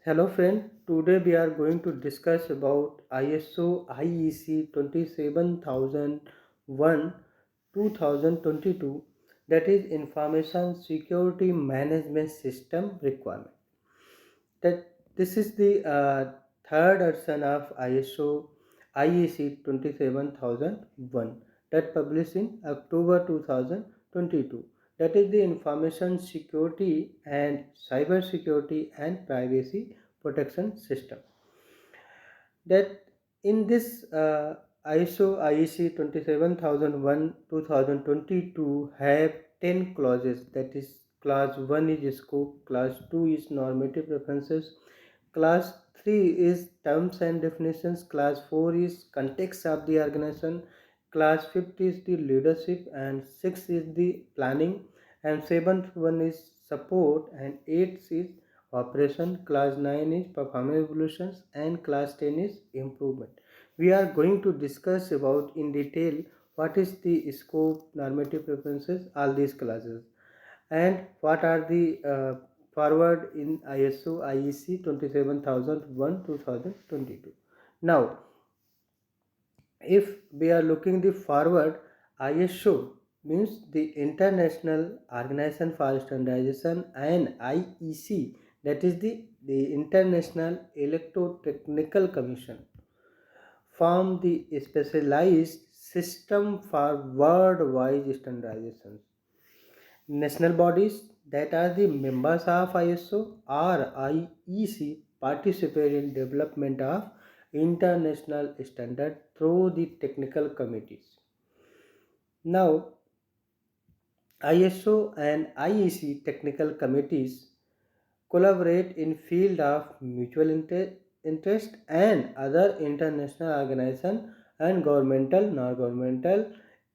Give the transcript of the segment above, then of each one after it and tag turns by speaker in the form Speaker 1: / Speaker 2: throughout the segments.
Speaker 1: Hello friend, today we are going to discuss about ISO IEC 27001 2022, that is Information Security Management System requirement. That this is the third version of ISO IEC 27001 that published in October 2022. That is the Information Security and Cyber Security and Privacy Protection System. That in this ISO IEC 27001 2022 have 10 clauses. That is, clause 1 is scope, clause 2 is normative preferences, clause 3 is terms and definitions, clause 4 is context of the organization, clause 5 is the leadership, and 6 is the planning, and 7th one is support, and 8th is operation, class 9 is performance evolutions, and class 10 is improvement. We are going to discuss about in detail what is the scope, normative preferences, all these classes, and what are the forward in ISO IEC 27001 2022. Now, if we are looking the forward, ISO means the International Organization for Standardization, and IEC, that is the International Electrotechnical Commission, form the specialized system for worldwide standardization. National bodies that are the members of ISO or IEC participate in development of international standard through the technical committees. Now, ISO and IEC technical committees collaborate in field of mutual interest and other international organization and governmental, non-governmental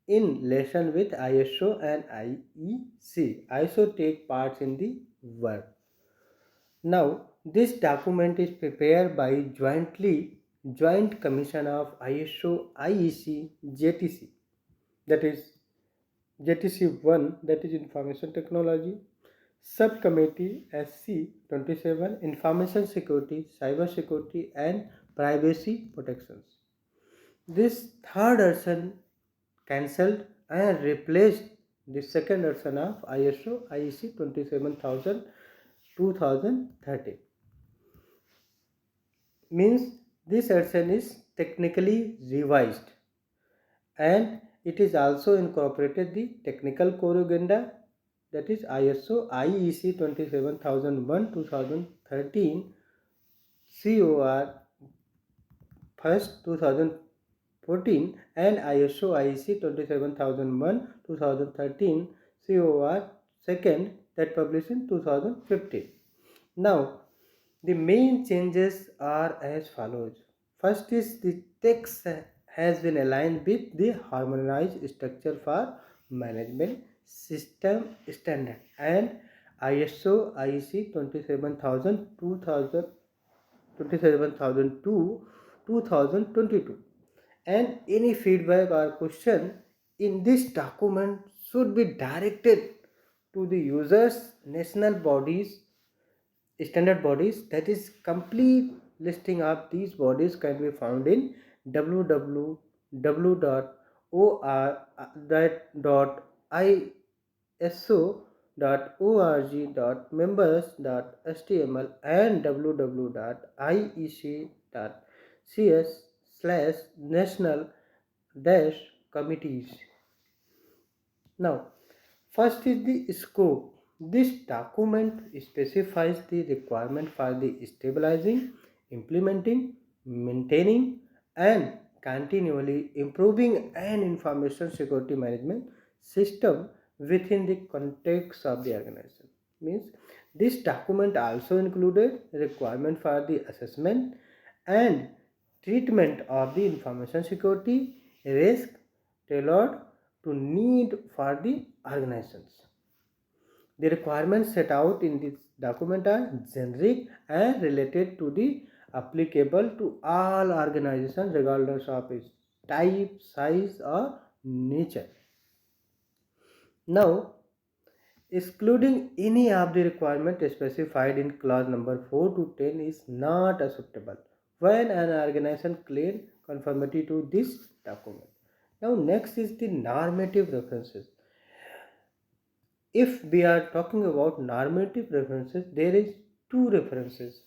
Speaker 1: in relation with ISO and IEC. ISO take parts in the work. Now, this document is prepared by Joint Commission of ISO IEC JTC, that is JTC 1, that is Information Technology, Subcommittee SC 27, Information Security, Cyber Security and Privacy Protections. This third version cancelled and replaced the second version of ISO IEC 27000 2030. Means this version is technically revised, and it is also incorporated the technical core agenda, that is ISO IEC 27001 2013 COR first 2014 and ISO IEC 27001 2013 COR second, that published in 2015. Now, the main changes are as follows. First is the text has been aligned with the harmonized structure for management system standard and ISO IEC 27000 27002 2022, and any feedback or question in this document should be directed to the users national bodies standard bodies. That is, complete listing of these bodies can be found in www.iso.org.members.html and www.iec.cs/national-committees. Now, first is the scope. This document specifies the requirement for the stabilizing, implementing, maintaining, and continually improving an information security management system within the context of the organization. Means this document also included requirement for the assessment and treatment of the information security risk tailored to need for the organizations. The requirements set out in this document are generic and related to the applicable to all organizations regardless of its type, size or nature. Now, excluding any of the requirement specified in clause number 4 to 10 is not acceptable when an organization claims conformity to this document. Now next is the normative references. If we are talking about normative references, there is two references.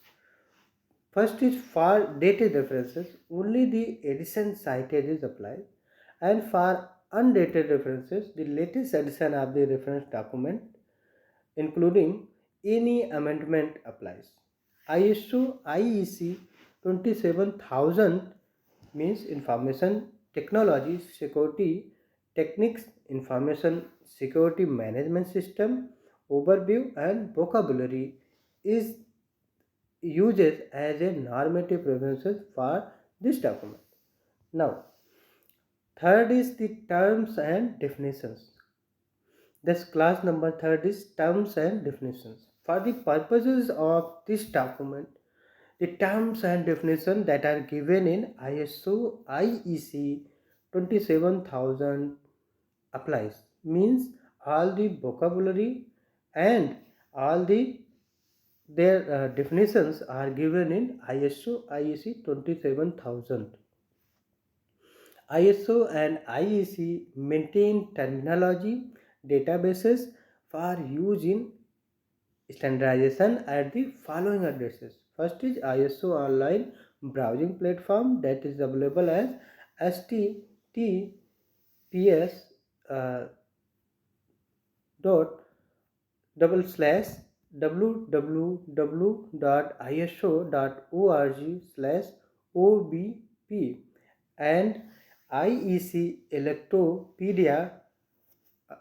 Speaker 1: First is for dated references, only the edition cited is applied, and for undated references, the latest edition of the reference document, including any amendment, applies. ISO IEC 27000 means Information Technology Security Techniques Information Security Management System overview and vocabulary is uses as a normative references for this document. Now, third is the terms and definitions. This class number third is terms and definitions. For the purposes of this document, the terms and definitions that are given in ISO IEC 27000 applies. Means all the vocabulary and all their definitions are given in ISO IEC 27000. ISO and IEC maintain terminology databases for use in standardization at the following addresses. First is ISO online browsing platform that is available as https dot double slash www.iso.org/obp and IEC Electropedia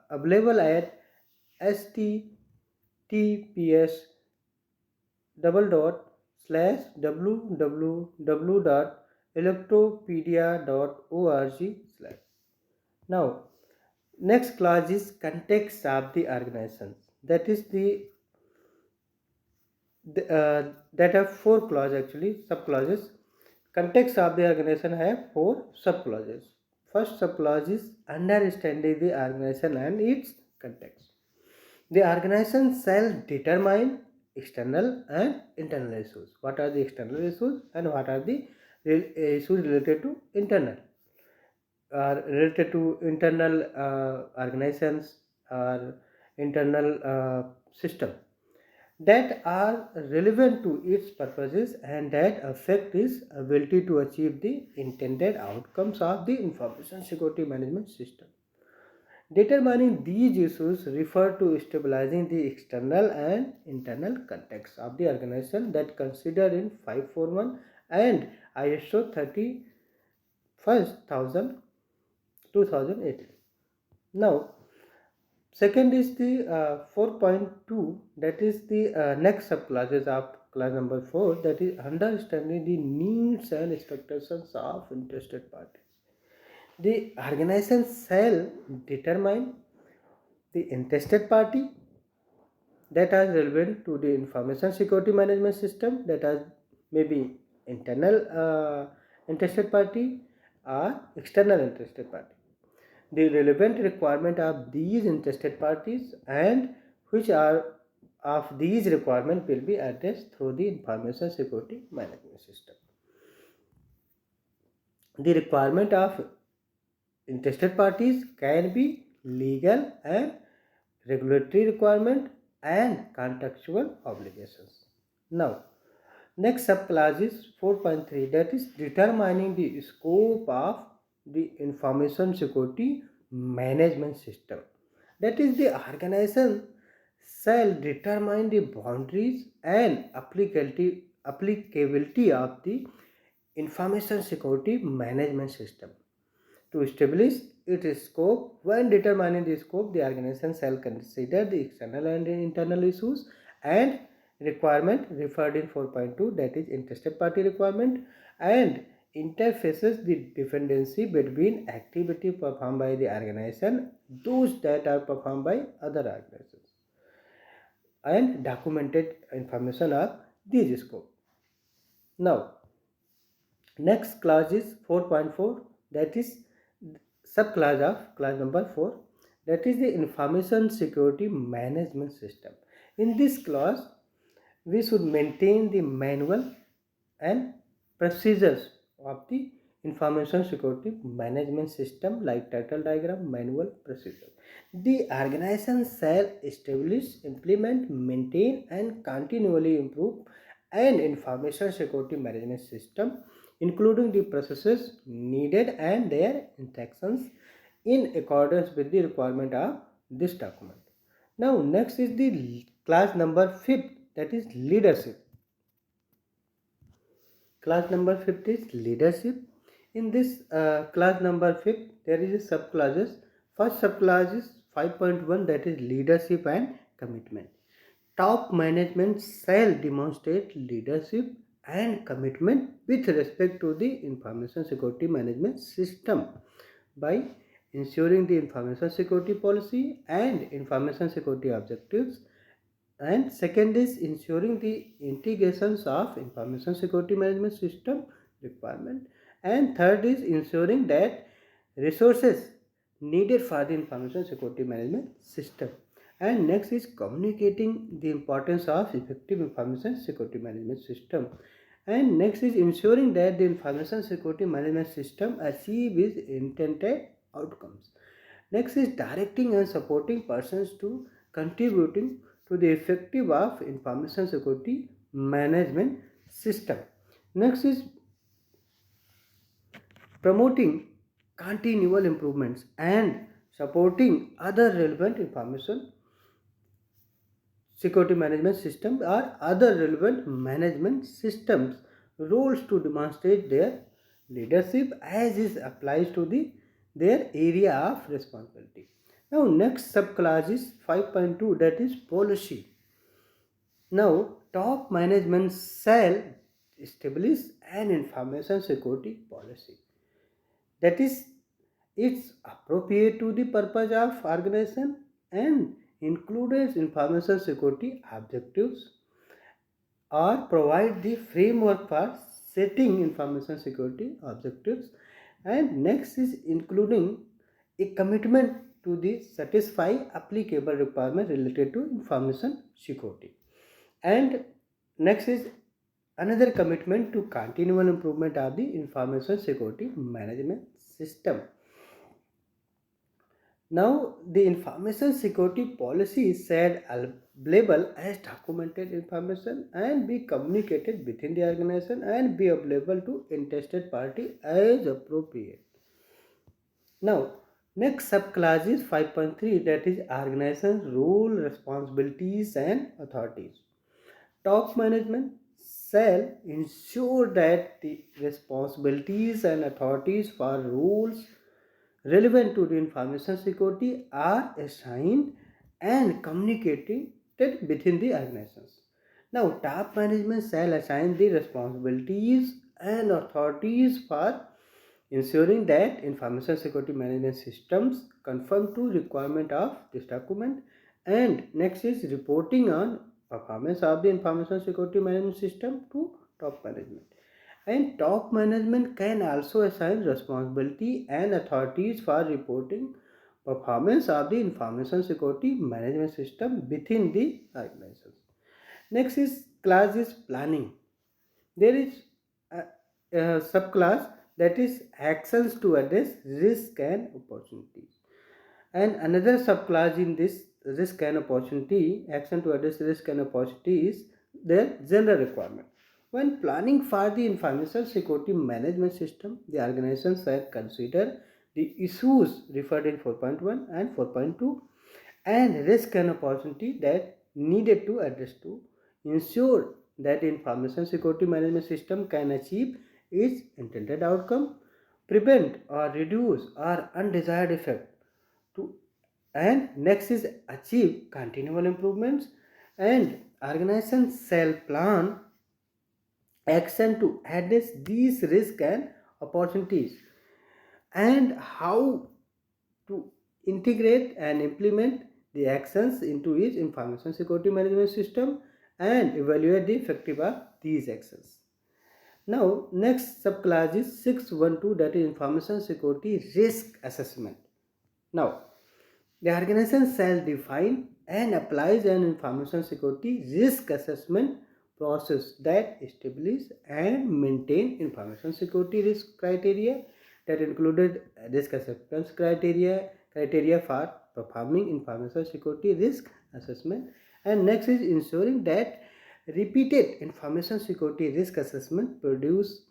Speaker 1: available at https double dot slash www.electropedia.org/. Now next clause is context of the organization. That is that have four clauses, actually sub clauses. Context of the organization have four sub clauses. First sub clause is understanding the organization and its context. The organization shall determine external and internal issues. What are the external issues and what are the issues related to internal? Related to internal organizations or internal system that are relevant to its purposes and that affect its ability to achieve the intended outcomes of the information security management system. Determining these issues refer to stabilizing the external and internal context of the organization that considered in 541 and ISO 31000 2018. Now second is the 4.2, that is the next subclasses of class number 4, that is understanding the needs and expectations of interested parties. The organization shall determine the interested party that are relevant to the information security management system, that are maybe internal interested party or external interested party. The relevant requirement of these interested parties and which are of these requirements will be addressed through the information security management system. The requirement of interested parties can be legal and regulatory requirement and contractual obligations. Now next subclass is 4.3, that is determining the scope of the information security management system. That is the organization shall determine the boundaries and applicability of the information security management system. To establish its scope, when determining the scope, the organization shall consider the external and internal issues and requirement referred in 4.2, that is interested party requirement, and interfaces the dependency between activity performed by the organization, those that are performed by other organizations, and documented information of this scope. Now next clause is 4.4, that is subclass of class number 4, that is the information security management system. In this class, we should maintain the manual and procedures of the information security management system like title diagram, manual, procedure. The organization shall establish, implement, maintain and continually improve an information security management system including the processes needed and their interactions in accordance with the requirement of this document. Now next is the class number 5th, that is leadership. Class number 5th is leadership. In this class number 5th, there is a subclasses. First subclass is 5.1, that is leadership and commitment. Top management shall demonstrate leadership and commitment with respect to the information security management system by ensuring the information security policy and information security objectives, and second is ensuring the integrations of information security management system requirement, and third is ensuring that resources needed for the information security management system, and next is communicating the importance of effective information security management system, and next is ensuring that the information security management system achieves its intended outcomes. Next is directing and supporting persons to contributing to the effective of information security management system. Next is promoting continual improvements and supporting other relevant information security management systems or other relevant management systems roles to demonstrate their leadership as is applies to their area of responsibility. Now next subclass is 5.2, that is policy. Now top management shall establish an information security policy that is it's appropriate to the purpose of organization and includes information security objectives or provide the framework for setting information security objectives, and next is including a commitment to the satisfy applicable requirement related to information security, and next is another commitment to continual improvement of the information security management system. Now, the information security policy is said available as documented information and be communicated within the organization and be available to interested party as appropriate. Now, next subclass is 5.3, that is organization role, responsibilities and authorities. Top management shall ensure that the responsibilities and authorities for roles relevant to the information security are assigned and communicated within the organizations. Now, top management shall assign the responsibilities and authorities for ensuring that information security management systems conform to requirement of this document, and next is reporting on performance of the information security management system to top management, and top management can also assign responsibility and authorities for reporting performance of the information security management system within the organizations. Next is class is planning. There is a subclass that is actions to address risk and opportunities, and another subclass in this risk and opportunity action to address risk and opportunity is their general requirement. When planning for the information security management system, the organization shall consider the issues referred in 4.1 and 4.2 and risk and opportunity that needed to address to ensure that the information security management system can achieve its intended outcome, prevent or reduce or undesired effect to, and next is achieve continual improvements, and organization shall plan action to address these risks and opportunities and how to integrate and implement the actions into its information security management system and evaluate the effectiveness of these actions. Now, next subclass is 6.12, that is information security risk assessment. Now, The organization shall define and applies an information security risk assessment process that establish and maintain information security risk criteria that included risk acceptance criteria for performing information security risk assessment. And next is ensuring that repeated information security risk assessment produce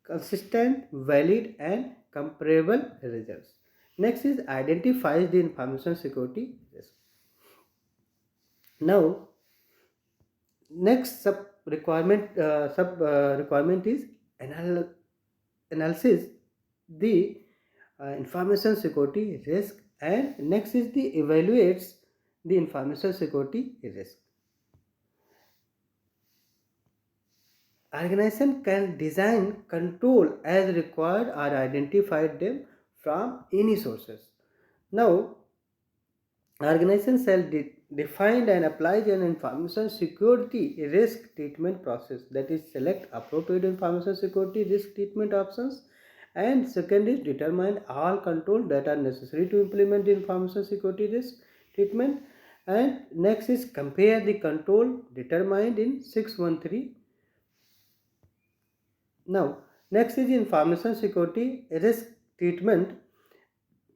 Speaker 1: consistent, valid and comparable results. Next is identifies the information security risk. Now, next sub requirement is analysis the information security risk, and next is the evaluates the information security risk. Organization can design control as required or identify them from any sources. Now, organization shall define and apply an information security risk treatment process, that is select appropriate information security risk treatment options, and second is determine all control that are necessary to implement the information security risk treatment, and next is compare the control determined in 613. Now, next is information security risk treatment,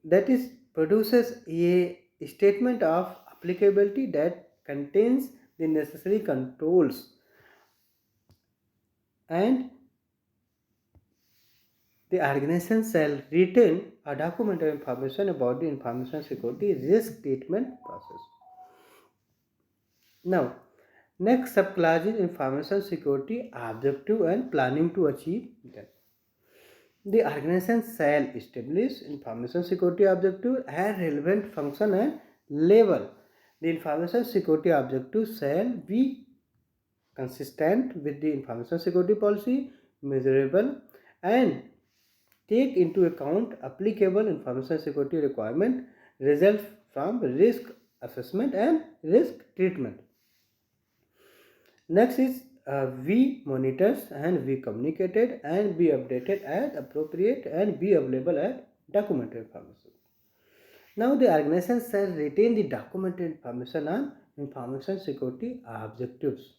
Speaker 1: that is produces a statement of applicability that contains the necessary controls, and the organization shall retain a document of information about the information security risk treatment process. Now, next subclass is information security objective and planning to achieve them. The organization shall establish information security objective and relevant function and level. The information security objective shall be consistent with the information security policy, measurable, and take into account applicable information security requirement result from risk assessment and risk treatment. Next is we monitors and we communicated and be updated as appropriate and be available as documented information. Now the organization shall retain the documented information on information security objectives.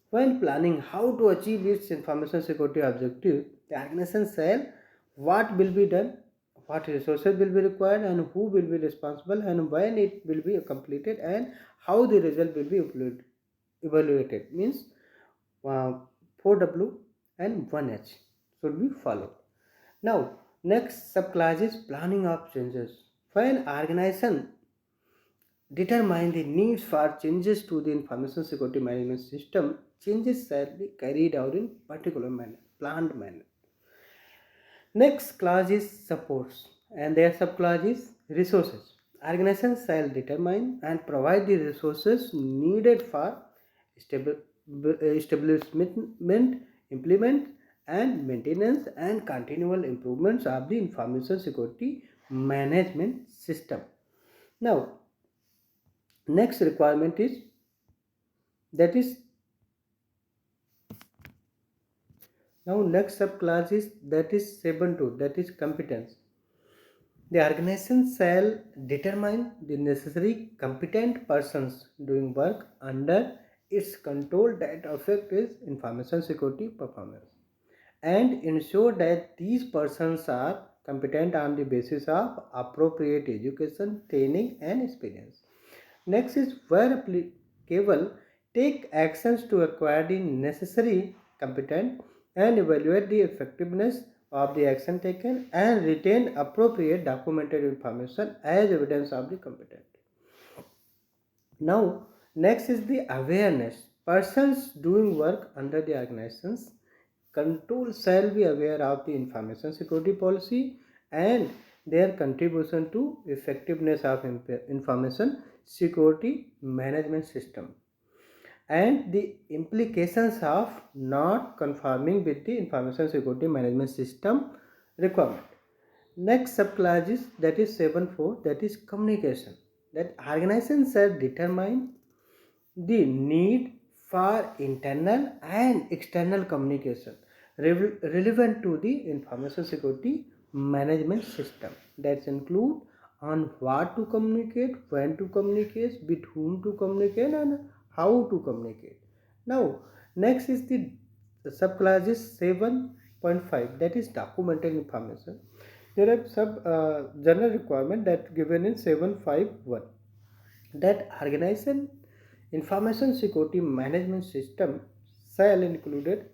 Speaker 1: When planning how to achieve its information security objective, the organization shall what will be done, what resources will be required, and who will be responsible, and when it will be completed, and how the result will be evaluated. Means 4W and 1H should be followed. Now, next subclass is planning of changes. When organization determine the needs for changes to the information security management system, changes shall be carried out in particular manner, planned manner. Next class is supports, and their subclass is resources. Organization shall determine and provide the resources needed for establishment, implement, and maintenance and continual improvements of the information security management system. Now, next requirement is now next subclass is 7.2, that is competence. The organization shall determine the necessary competent persons doing work under its control that affect its information security performance, and ensure that these persons are competent on the basis of appropriate education, training and experience. Next is where applicable, take actions to acquire the necessary competence and evaluate the effectiveness of the action taken and retain appropriate documented information as evidence of the competence. Now, next is the awareness. Persons doing work under the organizations control shall be aware of the information security policy and their contribution to effectiveness of information security management system and the implications of not conforming with the information security management system requirement. Next subclass is 7.4, that is communication. That organizations shall determine the need for internal and external communication relevant to the information security management system, that include on what to communicate, when to communicate, with whom to communicate, and how to communicate. Now, next is the subclasses 7.5, that is documented information. There are sub general requirement that given in 751, that organization information security management system shall included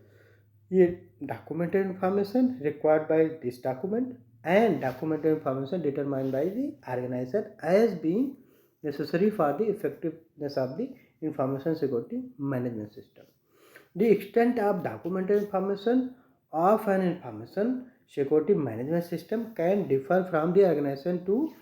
Speaker 1: a documented information required by this document and documented information determined by the organizer as being necessary for the effectiveness of the information security management system. The extent of documented information of an information security management system can differ from the organization to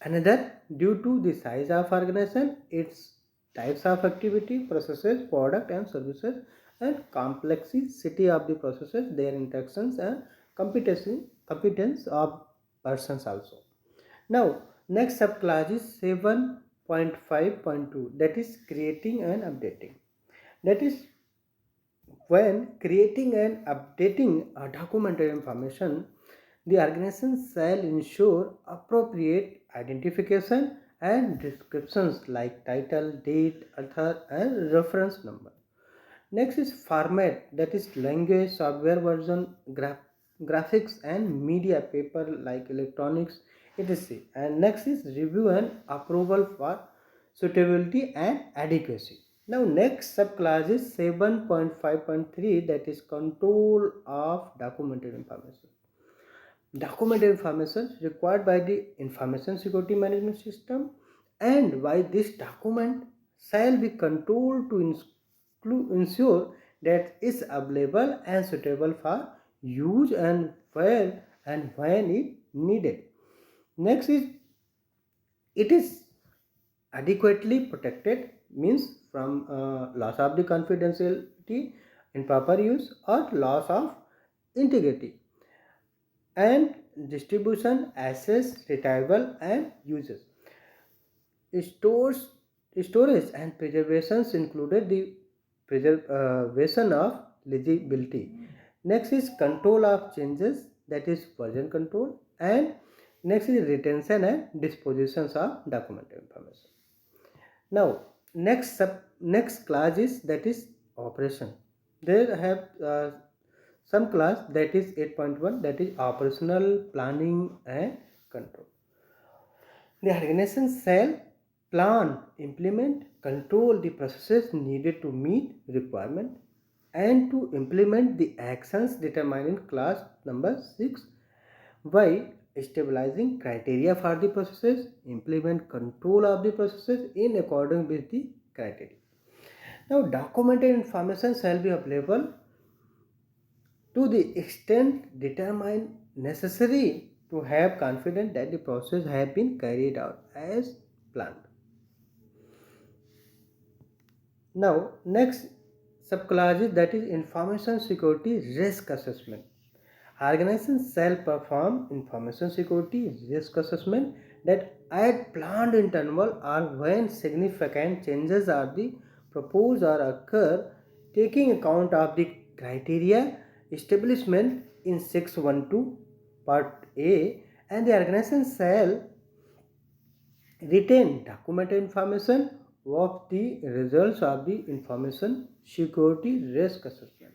Speaker 1: another due to the size of organization, its types of activity, processes, product and services, and complexity of the processes, their interactions and competence of persons also. Now, next subclass is 7.5.2, that is creating and updating. That is when creating and updating a documented information, the organization shall ensure appropriate identification and descriptions like title, date, author, and reference number. Next is format, that is language, software version, graphics, and media, paper like electronics, etc. And next is review and approval for suitability and adequacy. Now, next subclass is 7.5.3, that is control of documented information. Documented information required by the information security management system, and why this document shall be controlled to ensure that it's available and suitable for use and where and when it needed. Next is it is adequately protected, means from loss of the confidentiality, improper use, or loss of integrity, and distribution, access, retrieval, and uses. Stores, storage and preservations included the preservation of legibility. Next is control of changes, that is version control, and next is retention and dispositions of documented information. Now, next class is, that is operation. There have some class, that is 8.1, that is operational planning and control. The organization shall plan, implement, control the processes needed to meet requirement and to implement the actions determined in class number 6 by stabilizing criteria for the processes, implement control of the processes in accordance with the criteria. Now, documented information shall be available to the extent determined necessary to have confidence that the process have been carried out as planned. Now, next subclass is, that is information security risk assessment. Organizations shall perform information security risk assessment that at planned interval or when significant changes are the proposed or occur, taking account of the criteria establishment in 612 part A, and the organization shall retain documented information of the results of the information security risk assessment.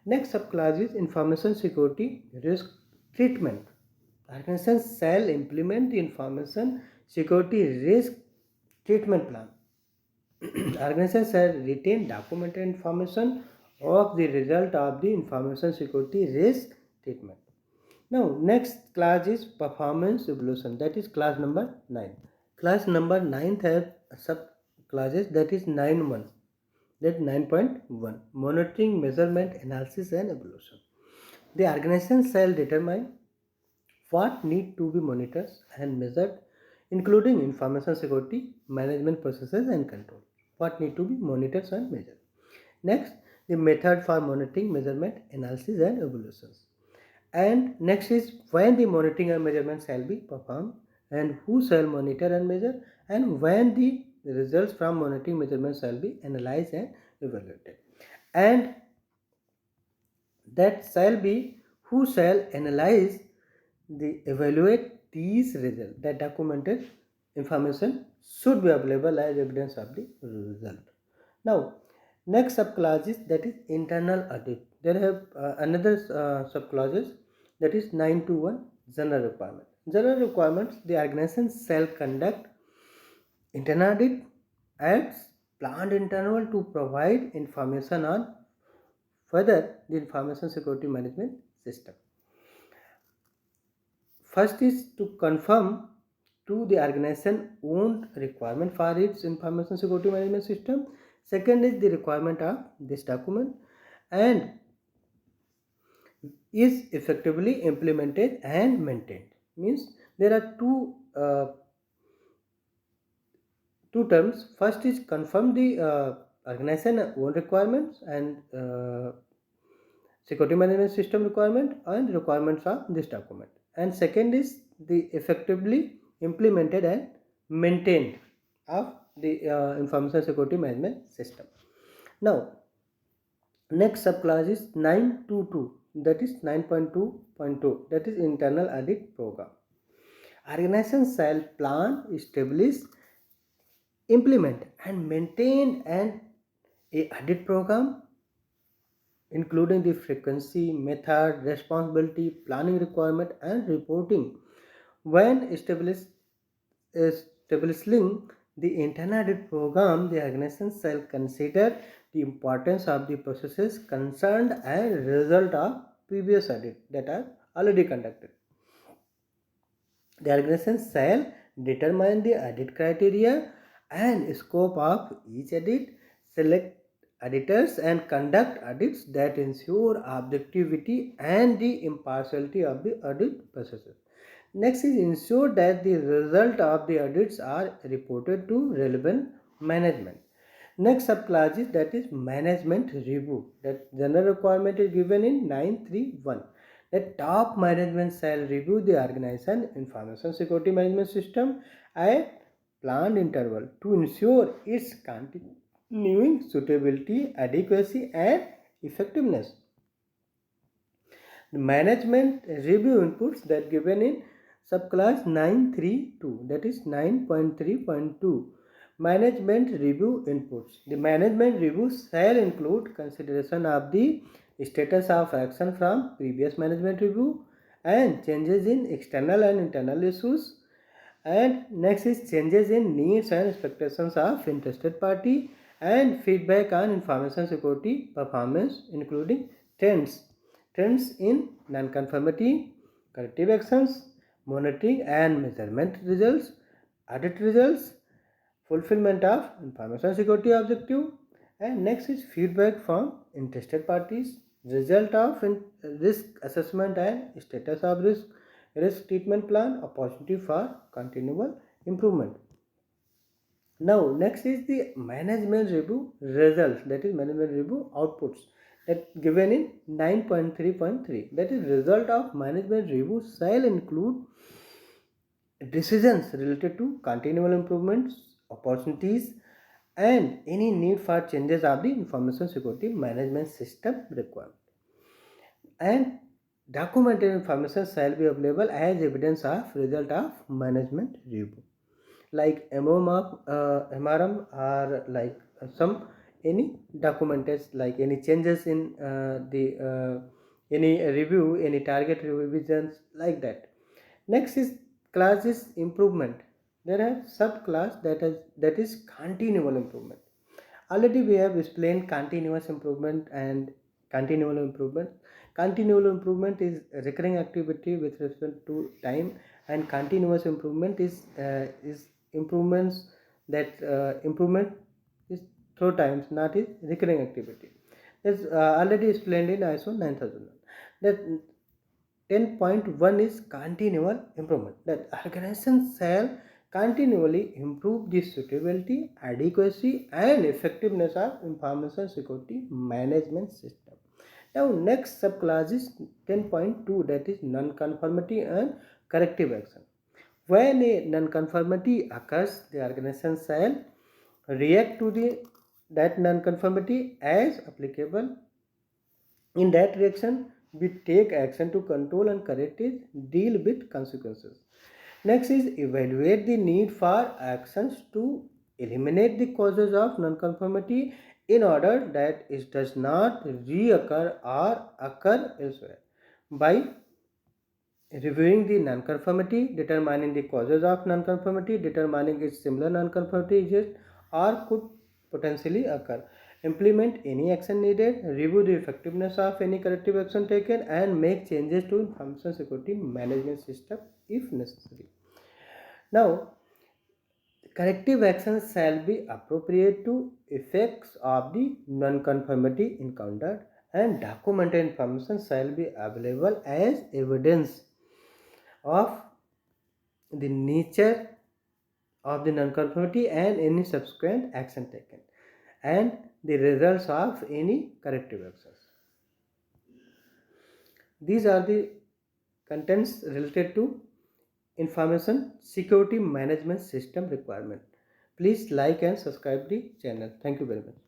Speaker 1: Next subclass is information security risk treatment. Organizations shall implement the information security risk treatment plan. Organizations shall retain documented information of the result of the information security risk treatment. Now, next class is performance evaluation, that is class number 9. Class number 9 has sub classes, that is 9.1, that 9.1 monitoring, measurement, analysis and evaluation. The organization shall determine what need to be monitored and measured, including information security management processes and control. What need to be monitored and measured. Next, the method for monitoring, measurement, analysis and evaluations. And next is when the monitoring and measurement shall be performed, and who shall monitor and measure, and when the results from monitoring measurement shall be analyzed and evaluated. And that shall be who shall analyze the evaluate these results. That documented information should be available as evidence of the result. Now, next subclass is that is internal audit. There have another subclasses, that is 921 general requirement. General requirements, the organization shall conduct internal audit at planned interval to provide information on further the information security management system. First is to confirm to the organization own requirement for its information security management system. Second is the requirement of this document and is effectively implemented and maintained. Means there are two terms. First is confirm the organization own requirements and security management system requirement and requirements of this document. And second is the effectively implemented and maintained of the information security management system. Now, next subclass is 922, that is 9.2.2, that is internal audit program. Organization shall plan, establish, implement and maintain an audit program including the frequency, method, responsibility, planning requirement and reporting. When establishing the internal audit program, the organization shall consider the importance of the processes concerned and result of previous audit that are already conducted. The organization shall determine the audit criteria and scope of each audit, select auditors and conduct audits that ensure objectivity and the impartiality of the audit processes. Next is ensure that the result of the audits are reported to relevant management. Next subclass is that is management review. That general requirement is given in 931. That top management shall review the organization information security management system at planned interval to ensure its continuing suitability, adequacy and effectiveness. The management review inputs that given in subclass 932, that is 9.3.2. Management review inputs. The management review shall include consideration of the status of action from previous management review and changes in external and internal issues. And next is changes in needs and expectations of interested party and feedback on information security performance including trends in non-conformity, corrective actions, monitoring and measurement results, audit results, fulfillment of information security objective, and next is feedback from interested parties, result of risk assessment and status of risk treatment plan, opportunity for continual improvement. Now next is the management review results, that is management review outputs, that given in 9.3.3, that is result of management review shall include decisions related to continual improvements, opportunities and any need for changes of the information security management system requirement. And documented information shall be available as evidence of result of management review, like MRM or like some any documents like any changes in the any review, any target revisions like that. Next is class is improvement. There are subclass that is continual improvement. Already we have explained continuous improvement and continual improvement. Continual improvement is recurring activity with respect to time, and continuous improvement is improvements that improvement is through times, not is recurring activity. That's already explained in ISO 9001. That 10.1 is continual improvement. That organization shall continually improve the suitability, adequacy and effectiveness of information security management system. Now next subclass is 10.2, that is non-conformity and corrective action. When a non-conformity occurs, the organization shall react to that non-conformity as applicable. In that reaction, we take action to control and correct it, deal with consequences. Next is evaluate the need for actions to eliminate the causes of nonconformity in order that it does not reoccur or occur elsewhere. By reviewing the nonconformity, determining the causes of nonconformity, determining if similar nonconformity exists or could potentially occur. Implement any action needed, review the effectiveness of any corrective action taken, and make changes to information security management system if necessary. Now, corrective actions shall be appropriate to effects of the nonconformity encountered, and documented information shall be available as evidence of the nature of the nonconformity and any subsequent action taken, and the results of any corrective actions. These are the contents related to information security management system requirement. Please like and subscribe the channel. Thank you very much.